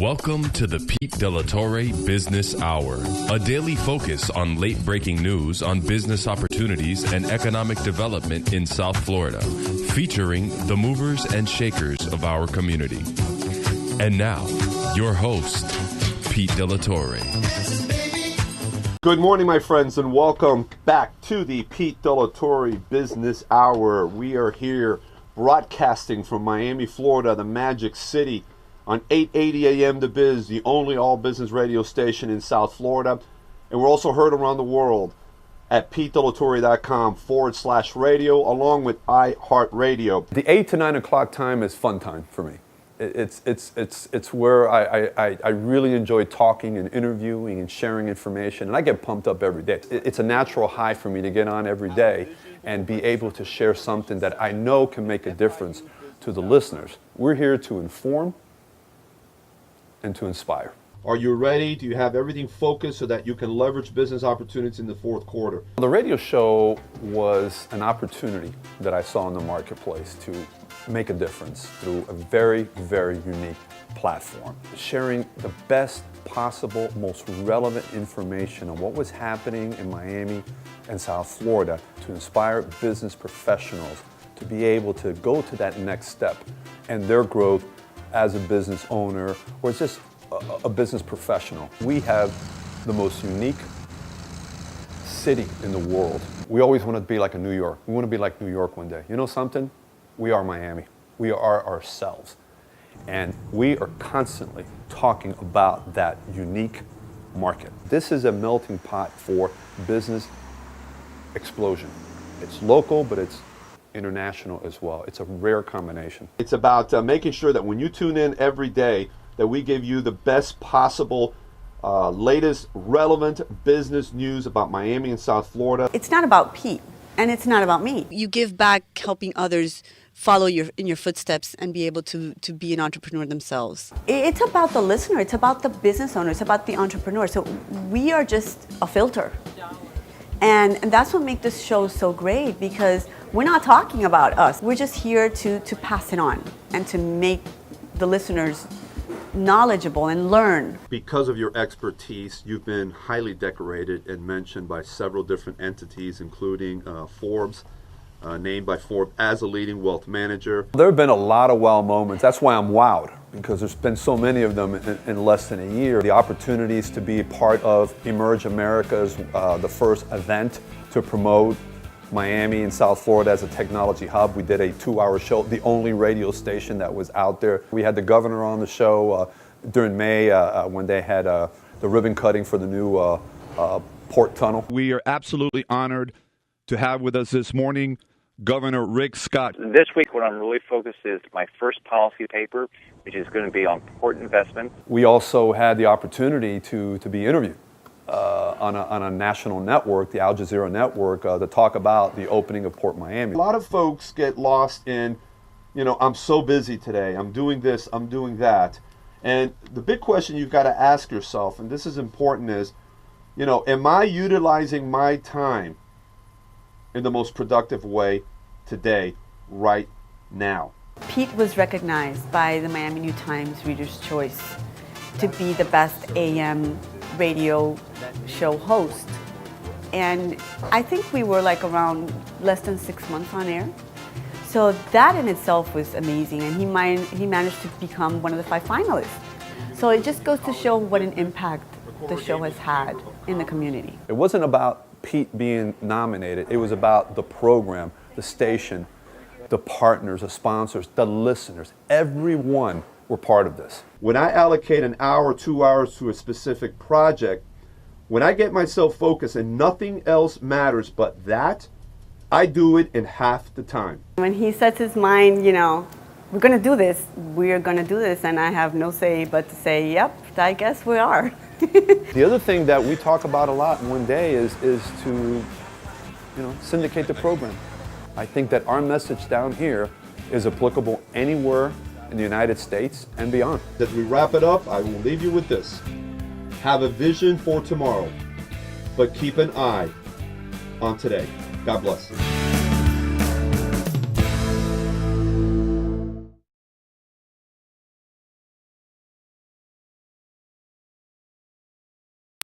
Welcome to the Pete De La Torre Business Hour, a daily focus on late-breaking news on business opportunities and economic development in South Florida, featuring the movers and shakers of our community. And now, your host, Pete De La Torre. Good morning, my friends, and welcome back to the Pete De La Torre Business Hour. We are here broadcasting from Miami, Florida, the Magic City, on 880 AM The Biz, the only all-business radio station in South Florida. And we're also heard around the world at PeteDeLaTorre.com/radio, along with iHeartRadio. The 8 to 9 o'clock time is fun time for me. It's where I really enjoy talking and interviewing and sharing information, and I get pumped up every day. It's a natural high for me to get on every day and be able to share something that I know can make a difference to the listeners. We're here to inform and to inspire. Are you ready? Do you have everything focused so that you can leverage business opportunities in the fourth quarter? The radio show was an opportunity that I saw in the marketplace to make a difference through a very, very unique platform. Sharing the best possible, most relevant information on what was happening in Miami and South Florida to inspire business professionals to be able to go to that next step and their growth as a business owner or just a business professional. We have the most unique city in the world. We always want to be like a New York. We want to be like New York one day. You know something? We are Miami. We are ourselves. And we are constantly talking about that unique market. This is a melting pot for business explosion. It's local, but it's international as well. It's a rare combination. It's about making sure that when you tune in every day, that we give you the best possible, latest relevant business news about Miami and South Florida. It's not about Pete, and it's not about me. You give back helping others follow in your footsteps and be able to be an entrepreneur themselves. It's about the listener. It's about the business owner. It's about the entrepreneur. So we are just a filter. And that's what makes this show so great, because we're not talking about us. We're just here to pass it on and to make the listeners knowledgeable and learn. Because of your expertise, you've been highly decorated and mentioned by several different entities, including Forbes, named by Forbes as a leading wealth manager. There have been a lot of wow moments. That's why I'm wowed, because there's been so many of them in less than a year. The opportunities to be part of Emerge America's, the first event to promote Miami and South Florida as a technology hub. We did a 2-hour show, the only radio station that was out there. We had the governor on the show during May when they had the ribbon cutting for the new port tunnel. We are absolutely honored to have with us this morning Governor Rick Scott. This week, what I'm really focused is my first policy paper, which is going to be on port investment. We also had the opportunity to be interviewed on a national network, the Al Jazeera network, to talk about the opening of Port Miami. A lot of folks get lost in, I'm so busy today, I'm doing this, I'm doing that. And the big question you've got to ask yourself, and this is important, is, am I utilizing my time in the most productive way today, right now? Pete was recognized by the Miami New Times Reader's Choice to be the best AM radio show host. And I think we were like around less than 6 months on air. So that in itself was amazing. And he managed to become one of the 5 finalists. So it just goes to show what an impact the show has had in the community. It wasn't about Pete being nominated. It was about the program, the station, the partners, the sponsors, the listeners. Everyone were part of this. When I allocate an hour, 2 hours to a specific project, when I get myself focused and nothing else matters but that, I do it in half the time. When he sets his mind, we're going to do this, we're going to do this, and I have no say but to say, yep, I guess we are. The other thing that we talk about a lot in one day is to, syndicate the program. I think that our message down here is applicable anywhere in the United States and beyond. As we wrap it up, I will leave you with this. Have a vision for tomorrow, but keep an eye on today. God bless.